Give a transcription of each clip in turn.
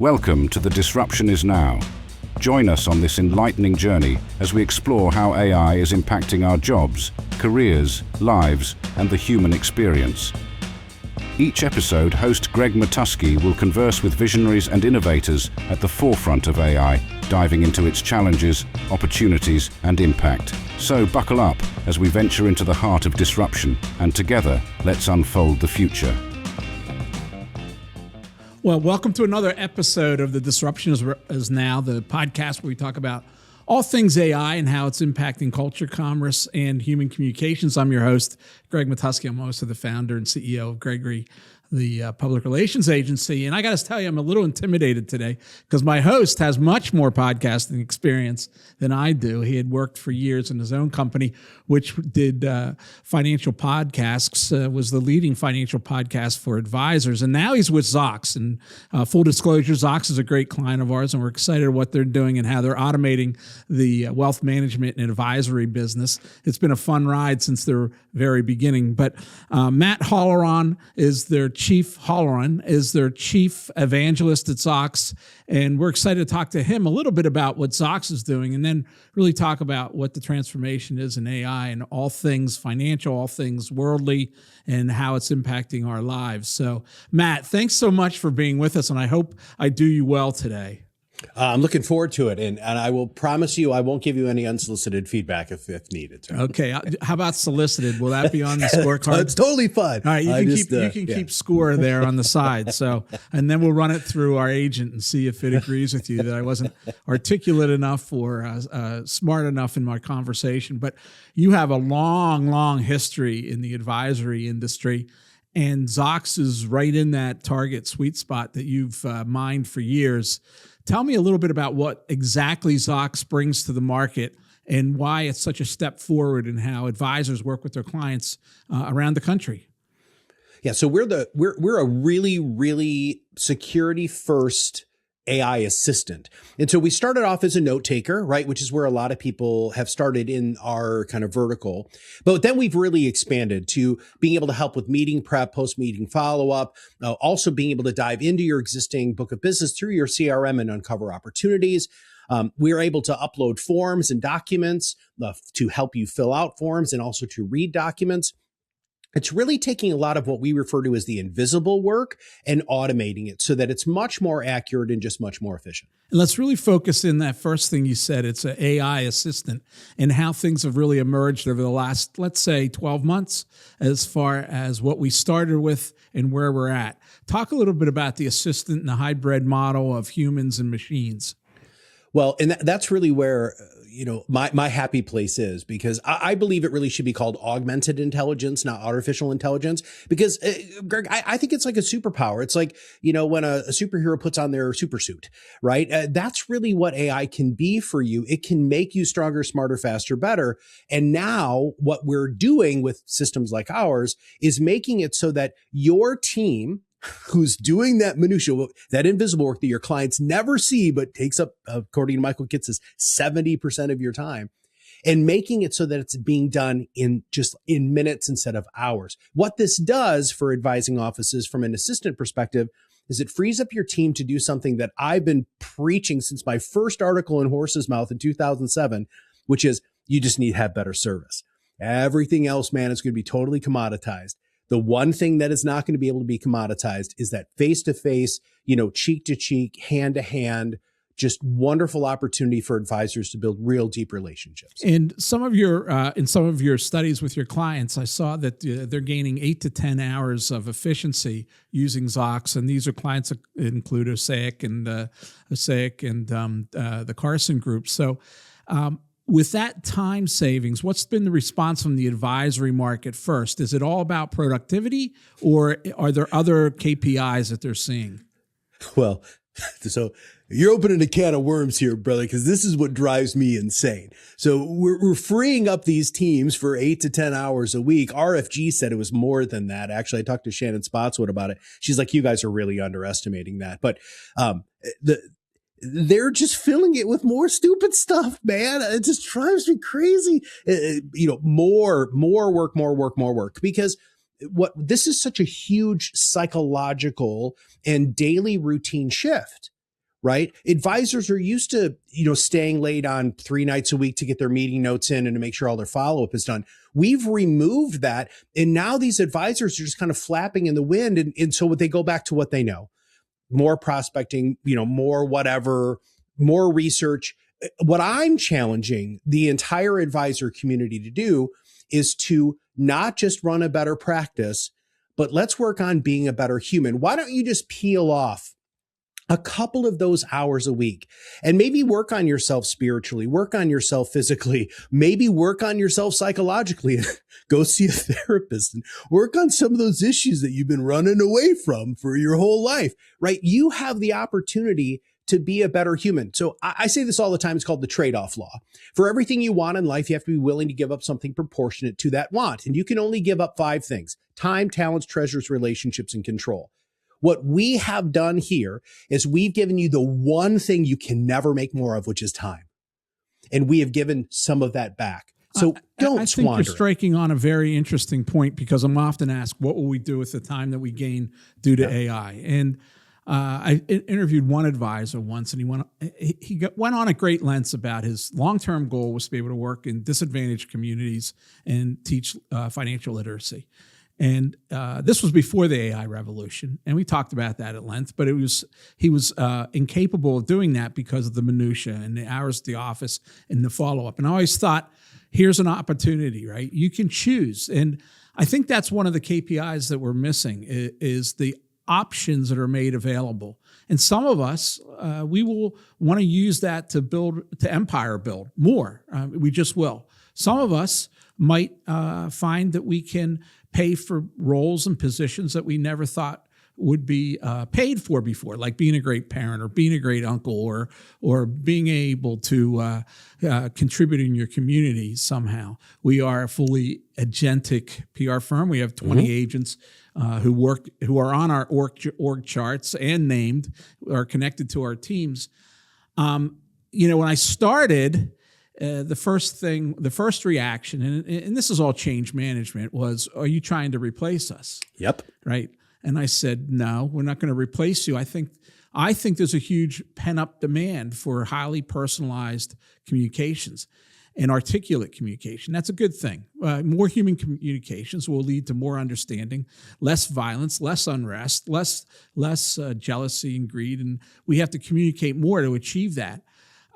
Welcome to The Disruption Is Now. Join us on this enlightening journey as we explore how AI is impacting our jobs, careers, lives, and the human experience. Each episode, host Greg Matusky will converse with visionaries and innovators at the forefront of AI, diving into its challenges, opportunities, and impact. So buckle up as we venture into the heart of disruption, and together, let's unfold the future. Well, welcome to another episode of The Disruption Is Now, the podcast where we talk about all things AI and how it's impacting culture, commerce, and human communications. I'm your host, Greg Matusky. I'm also the founder and CEO of Gregory, the public relations agency. And I got to tell you, I'm a little intimidated today because my host has much more podcasting experience than I do. He had worked for years in his own company, which did financial podcasts, was the leading financial podcast for advisors. And now he's with Zocks. And full disclosure, Zocks is a great client of ours, and we're excited what they're doing and how they're automating the wealth management and advisory business. It's been a fun ride since their very beginning. But Matt Halloran is their chief evangelist at Zocks, and we're excited to talk to him a little bit about what Zocks is doing, and then really talk about what the transformation is in AI and all things financial, all things worldly, and how it's impacting our lives. So, Matt, thanks so much for being with us, and I hope I do you well today. I'm looking forward to it, and I will promise you I won't give you any unsolicited feedback if needed. So. Okay, how about solicited? Will that be on the scorecard? It's totally fun. All right, you can keep score there on the side. So, and then we'll run it through our agent and see if it agrees with you that I wasn't articulate enough or smart enough in my conversation. But you have a long history in the advisory industry, and Zocks is right in that target sweet spot that you've mined for years. Tell me a little bit about what exactly Zocks brings to the market and why it's such a step forward in how advisors work with their clients around the country. Yeah, so we're a really security first AI assistant. And so we started off as a note taker, right? Which is where a lot of people have started in our kind of vertical. But then we've really expanded to being able to help with meeting prep, post-meeting follow-up, also being able to dive into your existing book of business through your CRM and uncover opportunities. We are able to upload forms and documents to help you fill out forms and also to read documents. It's really taking a lot of what we refer to as the invisible work and automating it so that it's much more accurate and just much more efficient. And let's really focus in that first thing you said. It's an AI assistant and how things have really emerged over the last, let's say, 12 months as far as what we started with and where we're at. Talk a little bit about the assistant and the hybrid model of humans and machines. Well, and that's really where, my happy place is, because I believe it really should be called augmented intelligence, not artificial intelligence, because Greg, I think it's like a superpower. It's like, when a superhero puts on their super suit, right? That's really what AI can be for you. It can make you stronger, smarter, faster, better. And now what we're doing with systems like ours is making it so that your team who's doing that minutia, that invisible work that your clients never see, but takes up, according to Michael Kitz's, 70% of your time, and making it so that it's being done in minutes instead of hours. What this does for advising offices from an assistant perspective is it frees up your team to do something that I've been preaching since my first article in Horse's Mouth in 2007, which is you just need to have better service. Everything else, man, is going to be totally commoditized. The one thing that is not going to be able to be commoditized is that face-to-face, cheek to cheek, hand to hand, just wonderful opportunity for advisors to build real deep relationships. And some of your in some of your studies with your clients, I saw that they're gaining 8 to 10 hours of efficiency using Zocks, and these are clients that include Osaic and the Carson Group. So. With that time savings, what's been the response from the advisory market first? Is it all about productivity, or are there other KPIs that they're seeing? Well, so you're opening a can of worms here, brother, because this is what drives me insane. So we're freeing up these teams for 8 to 10 hours a week. RFG said it was more than that. Actually, I talked to Shannon Spotswood about it. She's like, you guys are really underestimating that. But they're just filling it with more stupid stuff, man. It just drives me crazy. More work, because this is such a huge psychological and daily routine shift. right? Advisors are used to, staying late on 3 nights a week to get their meeting notes in and to make sure all their follow-up is done. We've removed that. And now these advisors are just kind of flapping in the wind. And so they go back to what they know, more prospecting, more whatever, more research. What I'm challenging the entire advisor community to do is to not just run a better practice, but let's work on being a better human. Why don't you just peel off a couple of those hours a week and maybe work on yourself spiritually, work on yourself physically, maybe work on yourself psychologically, go see a therapist and work on some of those issues that you've been running away from for your whole life, right? You have the opportunity to be a better human. So I say this all the time. It's called the trade-off law. For everything you want in life, you have to be willing to give up something proportionate to that want. And you can only give up 5 things: time, talents, treasures, relationships, and control. What we have done here is we've given you the one thing you can never make more of, which is time. And we have given some of that back. So don't squander. I think you're striking on a very interesting point, because I'm often asked, what will we do with the time that we gain due to AI? And I interviewed one advisor once, and he went on at great lengths about his long-term goal was to be able to work in disadvantaged communities and teach financial literacy. And this was before the AI revolution, and we talked about that at length. But he was incapable of doing that because of the minutia and the hours at the office and the follow-up. And I always thought, here's an opportunity, right? You can choose, and I think that's one of the KPIs that we're missing is the options that are made available. And some of us, we will want to use that to empire build more. We just will. Some of us might find that we can pay for roles and positions that we never thought would be paid for before, like being a great parent or being a great uncle or being able to contribute in your community somehow. We are a fully agentic PR firm. We have 20 agents who are on our org charts and named, are connected to our teams. When I started, the first reaction, and this is all change management, was, are you trying to replace us? Yep. Right. And I said, no, we're not going to replace you. I think there's a huge pent-up demand for highly personalized communications and articulate communication. That's a good thing. More human communications will lead to more understanding, less violence, less unrest, less jealousy and greed, and we have to communicate more to achieve that.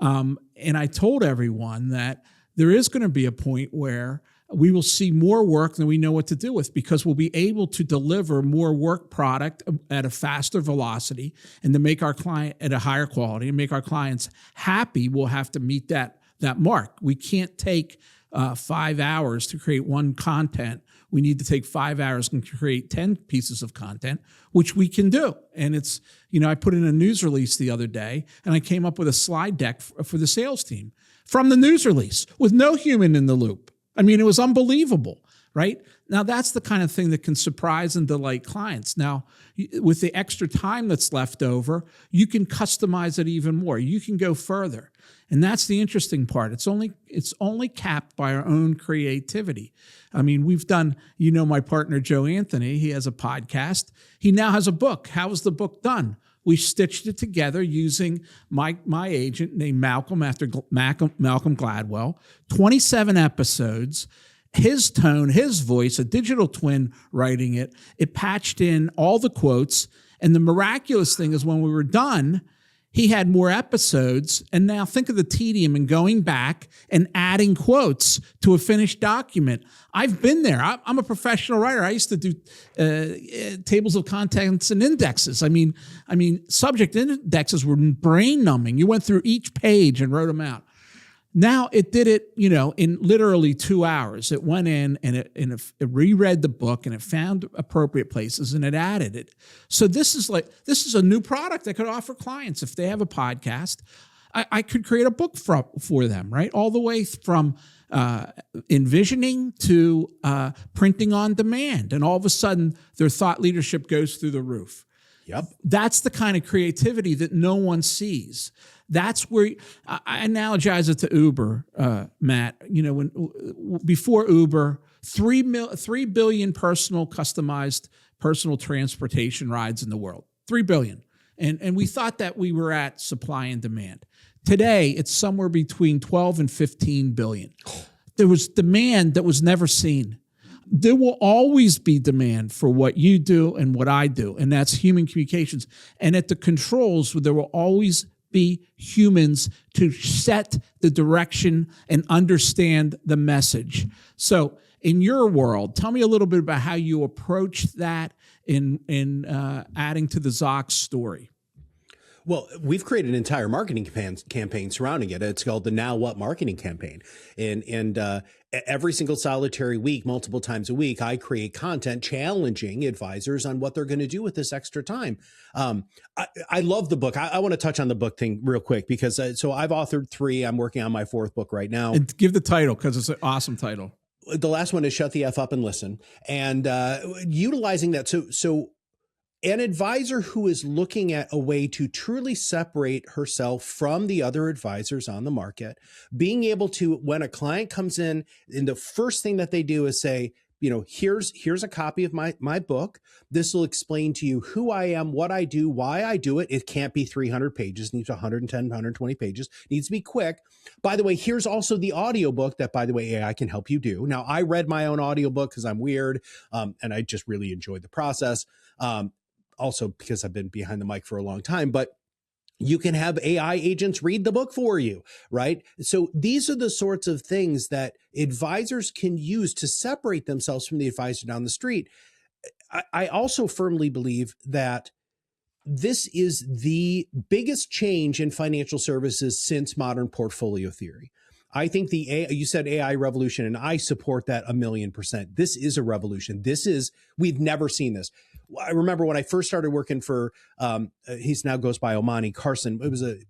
And I told everyone that there is going to be a point where we will see more work than we know what to do with, because we'll be able to deliver more work product at a faster velocity and to make our client at a higher quality and make our clients happy. We'll have to meet that mark. We can't take 5 hours to create one content. We need to take 5 hours and create 10 pieces of content, which we can do. And it's, I put in a news release the other day, and I came up with a slide deck for the sales team from the news release with no human in the loop. I mean, it was unbelievable, right? Now, that's the kind of thing that can surprise and delight clients. Now, with the extra time that's left over, you can customize it even more. You can go further. And that's the interesting part. It's only capped by our own creativity. I mean, we've done, my partner, Joe Anthony, he has a podcast. He now has a book. How was the book done? We stitched it together using my agent named Malcolm, after Malcolm Gladwell, 27 episodes, his tone, his voice, a digital twin writing it. It patched in all the quotes. And the miraculous thing is when we were done, he had more episodes. And now think of the tedium in going back and adding quotes to a finished document. I've been there. I'm a professional writer. I used to do tables of contents and indexes. I mean, subject indexes were brain numbing. You went through each page and wrote them out. Now it did it, in literally 2 hours. It went in and it reread the book and it found appropriate places and it added it. So this is a new product I could offer clients. If they have a podcast, I could create a book for them, right? All the way from envisioning to printing on demand. And all of a sudden their thought leadership goes through the roof. Yep. That's the kind of creativity that no one sees. That's where I analogize it to Uber, Matt. Before Uber, 3 billion customized personal transportation rides in the world. 3 billion. And we thought that we were at supply and demand. Today, it's somewhere between 12 and 15 billion. There was demand that was never seen. There will always be demand for what you do and what I do, and that's human communications. And at the controls, there will always be humans to set the direction and understand the message. So in your world, tell me a little bit about how you approach that in adding to the Zocks story. Well, we've created an entire marketing campaign surrounding it. It's called the Now What Marketing Campaign. And every single solitary week, multiple times a week, I create content challenging advisors on what they're going to do with this extra time. I love the book. I want to touch on the book thing real quick because so I've authored 3. I'm working on my 4th book right now. And give the title because it's an awesome title. The last one is Shut the F Up and Listen. And utilizing that. So an advisor who is looking at a way to truly separate herself from the other advisors on the market, being able to, when a client comes in, and the first thing that they do is say, here's a copy of my book. This will explain to you who I am, what I do, why I do it. It can't be 300 pages, it needs 110, 120 pages, needs to be quick. By the way, here's also the audiobook that, by the way, AI can help you do. Now, I read my own audiobook because I'm weird, and I just really enjoyed the process. Also because I've been behind the mic for a long time, but you can have AI agents read the book for you, right? So these are the sorts of things that advisors can use to separate themselves from the advisor down the street. I also firmly believe that this is the biggest change in financial services since modern portfolio theory. I think you said AI revolution, and I support that 1,000,000%. This is a revolution. We've never seen this. I remember when I first started working for, he's now goes by Omani Carson.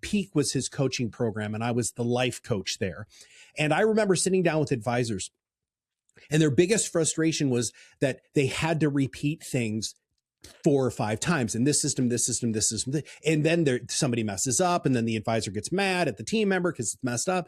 Peak was his coaching program, and I was the life coach there. And I remember sitting down with advisors, and their biggest frustration was that they had to repeat things 4 or 5 times in this system. And then somebody messes up, and then the advisor gets mad at the team member because it's messed up.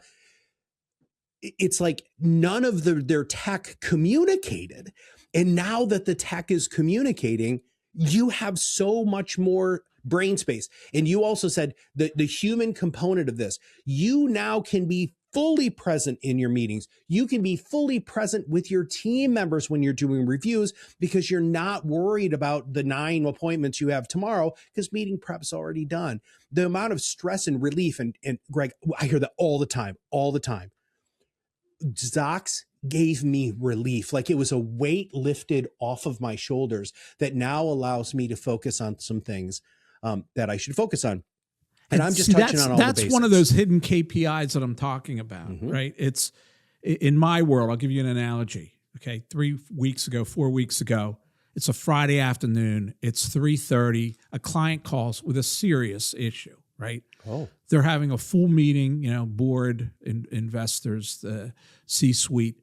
It's like none of their tech communicated. And now that the tech is communicating, you have so much more brain space. And you also said that the human component of this, you now can be fully present in your meetings. You can be fully present with your team members when you're doing reviews because you're not worried about the 9 appointments you have tomorrow because meeting prep's already done. The amount of stress and relief, and Greg, I hear that all the time. Zocks gave me relief. Like it was a weight lifted off of my shoulders that now allows me to focus on some things that I should focus on. And I'm just touching on all the basics. That's one of those hidden KPIs that I'm talking about, right? It's in my world. I'll give you an analogy. Okay. 4 weeks ago, it's a Friday afternoon. It's 3:30. A client calls with a serious issue, right? Oh. They're having a full meeting, board, investors, the C-suite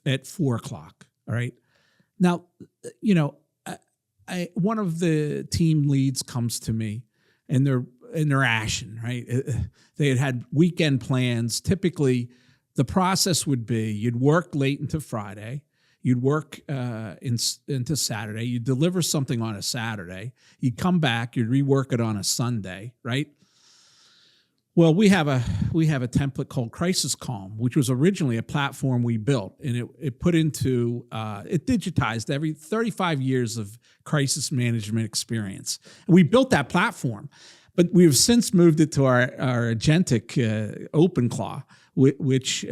at 4:00. All right. Now, one of the team leads comes to me, and they're ashen, right? They had weekend plans. Typically, the process would be you'd work late into Friday, you'd work into Saturday, you'd deliver something on a Saturday, you'd come back, you'd rework it on a Sunday, right? Well, we have a template called Crisis Calm, which was originally a platform we built, and it digitized every 35 years of crisis management experience. And we built that platform, but we have since moved it to our agentic OpenClaw, which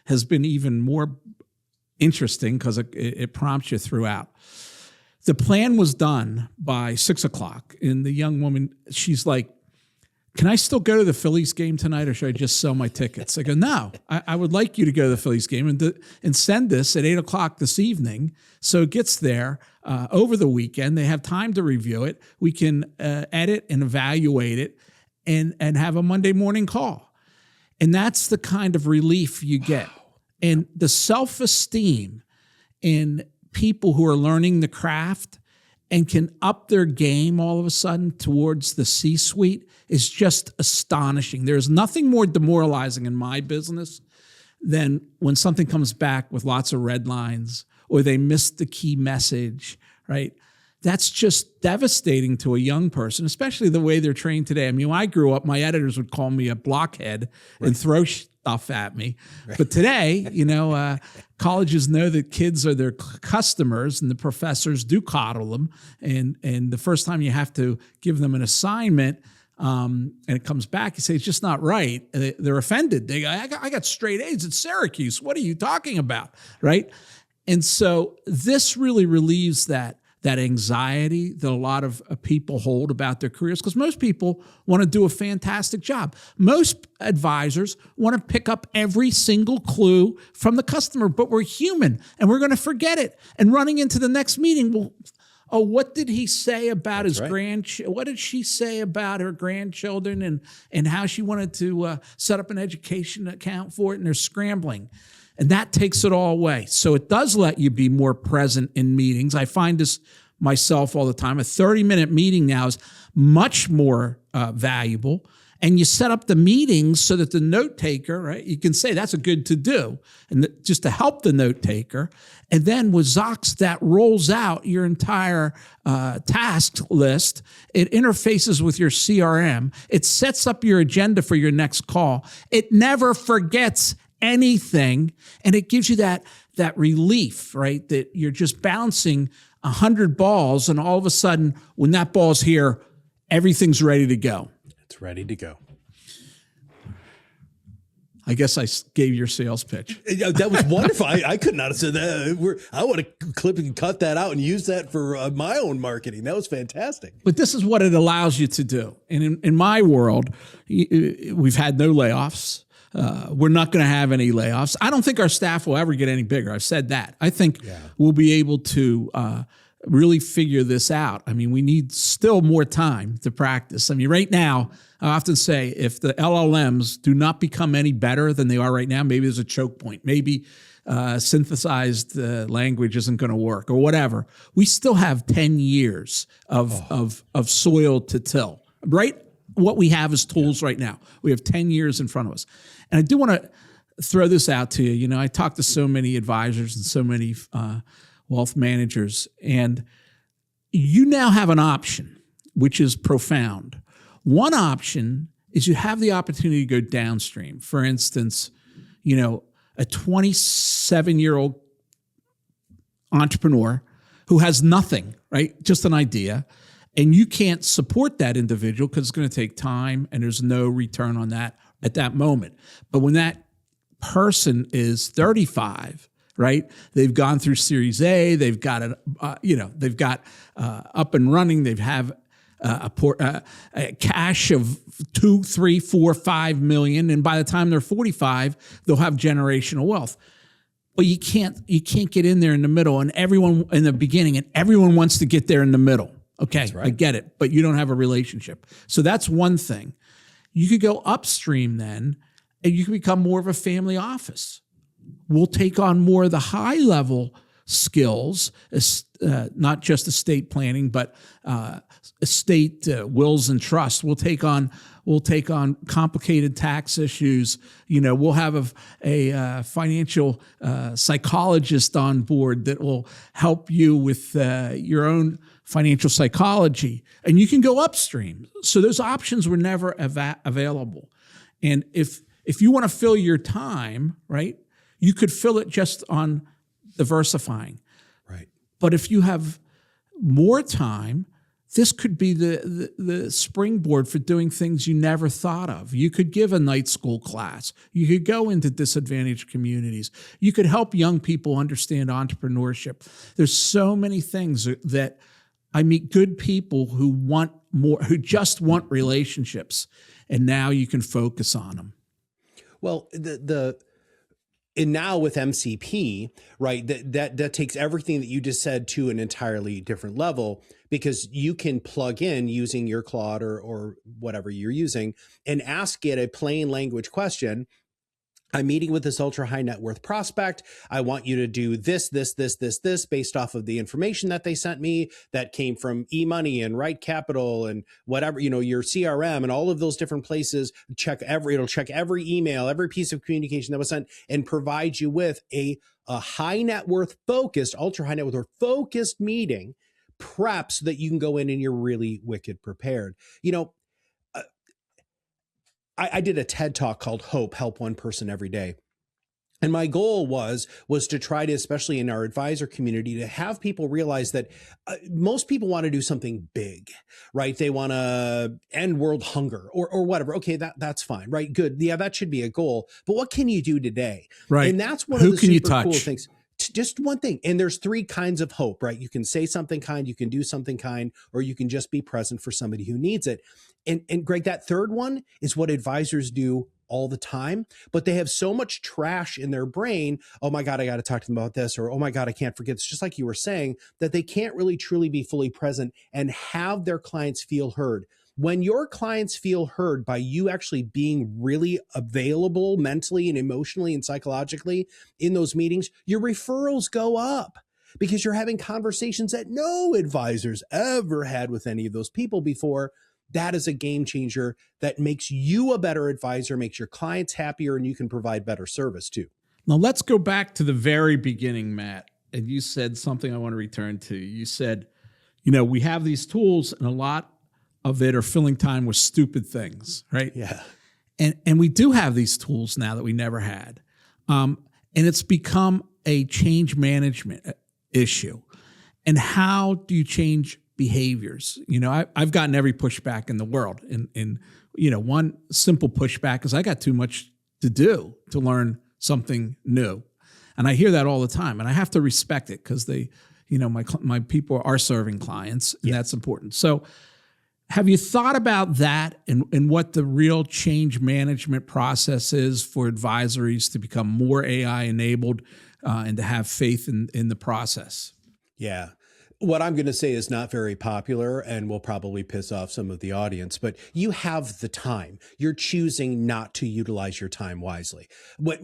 has been even more interesting because it prompts you throughout. The plan was done by 6:00, and the young woman, she's like, "Can I still go to the Phillies game tonight, or should I just sell my tickets?" I go, "No, I would like you to go to the Phillies game and send this at 8:00 this evening, so it gets there over the weekend. They have time to review it. We can edit and evaluate it, and have a Monday morning call." And that's the kind of relief you get, and the self-esteem in people who are learning the craft and can up their game all of a sudden towards the C-suite is just astonishing. There's nothing more demoralizing in my business than when something comes back with lots of red lines or they miss the key message, right? that's just devastating to a young person, especially the way they're trained today. I mean, when I grew up, my editors would call me a blockhead and throw stuff at me. But today, colleges know that kids are their customers, and the professors do coddle them. And the first time you have to give them an assignment, and it comes back, you say, it's just not right. They're offended. They go, I got straight A's at Syracuse. What are you talking about? Right? And so this really relieves that anxiety that a lot of people hold about their careers, because most people want to do a fantastic job. Most advisors want to pick up every single clue from the customer, but we're human and we're going to forget it. And running into the next meeting, well, oh, what did he say about his grandchildren? What did she say about her grandchildren and how she wanted to set up an education account for it? And they're scrambling. And that takes it all away. So it does let you be more present in meetings. I find this myself all the time. A 30-minute meeting now is much more valuable. And you set up the meetings so that the note taker, right, you can say that's a good to do, and just to help the note taker. And then with Zocks, that rolls out your entire task list. It interfaces with your CRM. It sets up your agenda for your next call. It never forgets anything, and it gives you that relief, right? That you're just bouncing 100 balls, and all of a sudden, when that ball's here, everything's ready to go. It's ready to go. I guess I gave your sales pitch. That was wonderful. I could not have said that. I want to clip and cut that out and use that for my own marketing. That was fantastic. But this is what it allows you to do. And in my world, we've had no layoffs. We're not going to have any layoffs. I don't think our staff will ever get any bigger. I've said that. I think we'll be able to really figure this out. I mean, we need still more time to practice. I mean, right now, I often say if the LLMs do not become any better than they are right now, maybe there's a choke point. Maybe synthesized language isn't going to work or whatever. We still have 10 years of soil to till, right? What we have is tools right now. We have 10 years in front of us. And I do want to throw this out to you. You know, I talk to so many advisors and so many wealth managers, and you now have an option, which is profound. One option is you have the opportunity to go downstream. For instance, you know, a 27-year-old entrepreneur who has nothing, right? Just an idea. And you can't support that individual because it's going to take time and there's no return on that at that moment. But when that person is 35, right? They've gone through Series A. They've got it. They've got up and running. They have a cash of 2, 3, 4, 5 million, and by the time they're 45, they'll have generational wealth. But you can't get in there in the middle, and everyone in the beginning, and everyone wants to get there in the middle. Okay, right. I get it, but you don't have a relationship. So that's one thing. You could go upstream then, and you can become more of a family office. We'll take on more of the high-level skills, not just estate planning, but estate wills and trusts. We'll take on complicated tax issues. You know, we'll have a financial psychologist on board that will help you with your own financial psychology, and you can go upstream. So those options were never available. And if you want to fill your time, right, you could fill it just on diversifying. Right. But if you have more time, this could be the springboard for doing things you never thought of. You could give a night school class. You could go into disadvantaged communities. You could help young people understand entrepreneurship. There's so many things that I meet good people who want more, who just want relationships, and now you can focus on them. Well, and now with MCP, right, that takes everything that you just said to an entirely different level, because you can plug in using your Claude or whatever you're using and ask it a plain language question. I'm meeting with this ultra high net worth prospect. I want you to do this based off of the information that they sent me that came from eMoney and Right Capital and whatever, you know, your CRM and all of those different places. It'll check every email, every piece of communication that was sent, and provide you with a high net worth focused, ultra high net worth focused meeting prep so that you can go in and you're really wicked prepared. You know, I did a TED talk called Help One Person Every Day. And my goal was to try to, especially in our advisor community, to have people realize that most people want to do something big, right? They want to end world hunger or whatever. Okay, that's fine, right? Good. Yeah, that should be a goal. But what can you do today? Right. And that's one of the super cool things. Just one thing. And there's three kinds of hope, right? You can say something kind, you can do something kind, or you can just be present for somebody who needs it. And Greg, that third one is what advisors do all the time, but they have so much trash in their brain. Oh my God, I got to talk to them about this, or oh my God, I can't forget this, just like you were saying, that they can't really truly be fully present and have their clients feel heard. When your clients feel heard by you actually being really available mentally and emotionally and psychologically in those meetings, your referrals go up because you're having conversations that no advisors ever had with any of those people before. That is a game changer that makes you a better advisor, makes your clients happier, and you can provide better service too. Now let's go back to the very beginning, Matt. And you said something I want to return to. You said, we have these tools and a lot of it are filling time with stupid things, right? Yeah. And we do have these tools now that we never had. And it's become a change management issue. And how do you change behaviors? I've gotten every pushback in the world. And one simple pushback is I got too much to do to learn something new. And I hear that all the time. And I have to respect it because they, my people are serving clients, and that's important. So have you thought about that and what the real change management process is for advisories to become more AI enabled and to have faith in the process? Yeah. What I'm going to say is not very popular and will probably piss off some of the audience, but you have the time. You're choosing not to utilize your time wisely.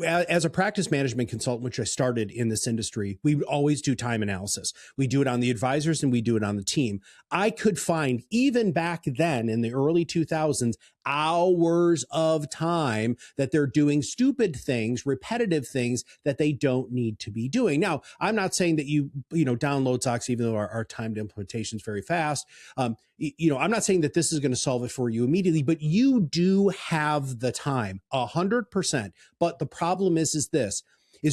As a practice management consultant, which I started in this industry, we always do time analysis. We do it on the advisors and we do it on the team. I could find, even back then in the early 2000s, hours of time that they're doing stupid things, repetitive things that they don't need to be doing. Now, I'm not saying that you download Zocks, even though our timed implementation is very fast. I'm not saying that this is going to solve it for you immediately, but you do have the time 100%. But the problem is this.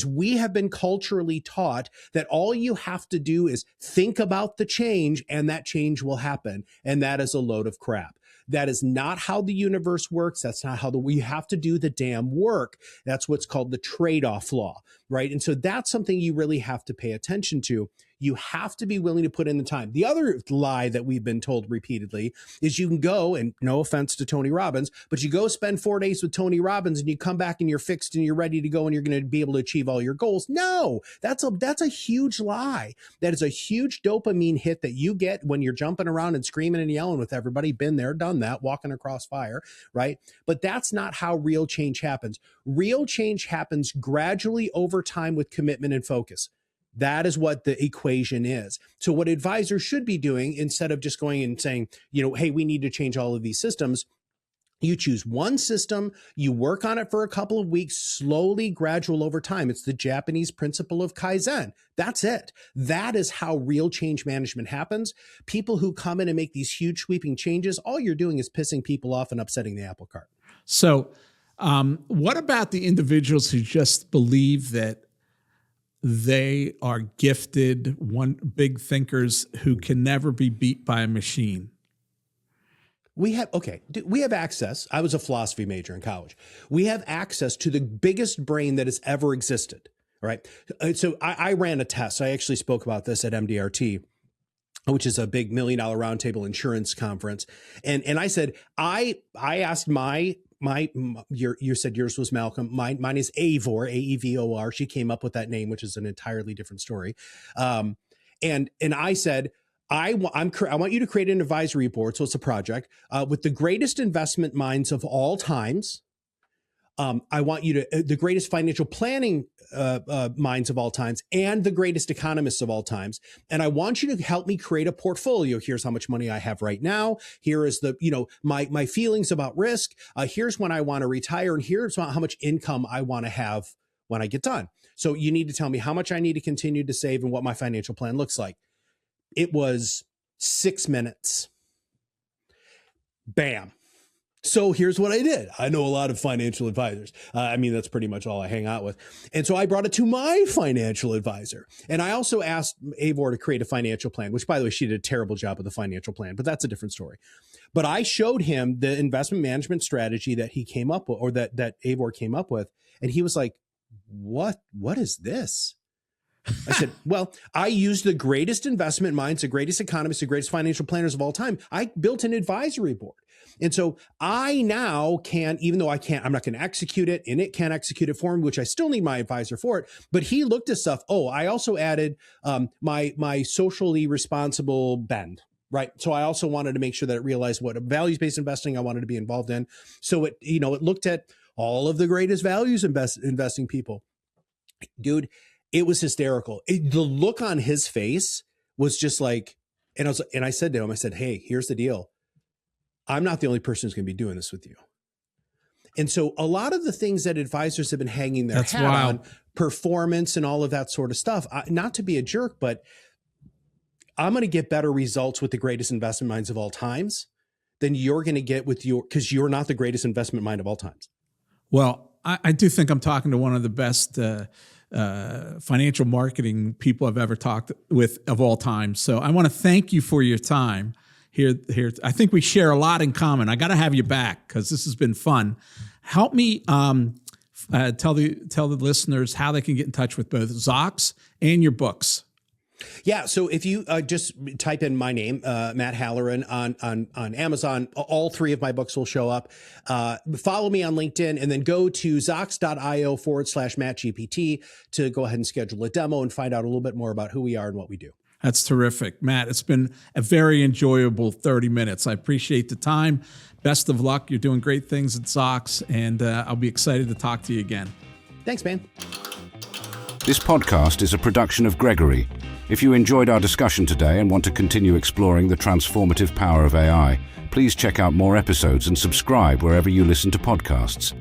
We have been culturally taught that all you have to do is think about the change and that change will happen. And that is a load of crap. That is not how the universe works. That's not how we have to do the damn work. That's what's called the trade-off law, right? And so that's something you really have to pay attention to. You have to be willing to put in the time. The other lie that we've been told repeatedly is you can go, and no offense to Tony Robbins, but you go spend 4 days with Tony Robbins and you come back and you're fixed and you're ready to go and you're going to be able to achieve all your goals. No, that's a huge lie. That is a huge dopamine hit that you get when you're jumping around and screaming and yelling with everybody. Been there, done that, walking across fire, right? But that's not how real change happens. Real change happens gradually over time with commitment and focus. That is what the equation is. So what advisors should be doing, instead of just going and saying, hey, we need to change all of these systems, you choose one system, you work on it for a couple of weeks, slowly, gradual over time. It's the Japanese principle of Kaizen. That's it. That is how real change management happens. People who come in and make these huge sweeping changes, all you're doing is pissing people off and upsetting the apple cart. So what about the individuals who just believe that they are gifted, big thinkers who can never be beat by a machine? We have access. I was a philosophy major in college. We have access to the biggest brain that has ever existed. Right. So I ran a test. I actually spoke about this at MDRT, which is a big $1 million roundtable insurance conference. And I said, I asked you said yours was Malcolm. Mine is Avor, AEVOR. She came up with that name, which is an entirely different story. And I said, I want you to create an advisory board. So it's a project with the greatest investment minds of all times. I want you to the greatest financial planning minds of all times and the greatest economists of all times. And I want you to help me create a portfolio. Here's how much money I have right now. Here is my feelings about risk. Here's when I want to retire. And here's how much income I want to have when I get done. So you need to tell me how much I need to continue to save and what my financial plan looks like. It was 6 minutes. Bam. So here's what I did. I know a lot of financial advisors. That's pretty much all I hang out with. And so I brought it to my financial advisor. And I also asked Eivor to create a financial plan, which, by the way, she did a terrible job with the financial plan, but that's a different story. But I showed him the investment management strategy that he came up with, or that Eivor came up with. And he was like, what is this? I said, well, I used the greatest investment minds, the greatest economists, the greatest financial planners of all time. I built an advisory board. And so I now can, even though I'm not going to execute it, and it can't execute it for me, which I still need my advisor for it. But he looked at stuff. Oh, I also added my socially responsible bend, right? So I also wanted to make sure that it realized what values-based investing I wanted to be involved in. So it looked at all of the greatest values investing people. Dude, it was hysterical. The look on his face was just like, and I said to him, I said, hey, here's the deal. I'm not the only person who's going to be doing this with you. And so a lot of the things that advisors have been hanging their hat on, performance and all of that sort of stuff, not to be a jerk, but I'm going to get better results with the greatest investment minds of all times than you're going to get with because you're not the greatest investment mind of all times. Well, I do think I'm talking to one of the best financial marketing people I've ever talked with of all time. So I want to thank you for your time. Here, I think we share a lot in common. I got to have you back because this has been fun. Help me tell the listeners how they can get in touch with both Zocks and your books. Yeah, so if you just type in my name, Matt Halloran, on Amazon, all 3 of my books will show up. Follow me on LinkedIn, and then go to Zocks.io/MattGPT to go ahead and schedule a demo and find out a little bit more about who we are and what we do. That's terrific. Matt, it's been a very enjoyable 30 minutes. I appreciate the time. Best of luck. You're doing great things at Zocks, and I'll be excited to talk to you again. Thanks, man. This podcast is a production of Gregory. If you enjoyed our discussion today and want to continue exploring the transformative power of AI, please check out more episodes and subscribe wherever you listen to podcasts.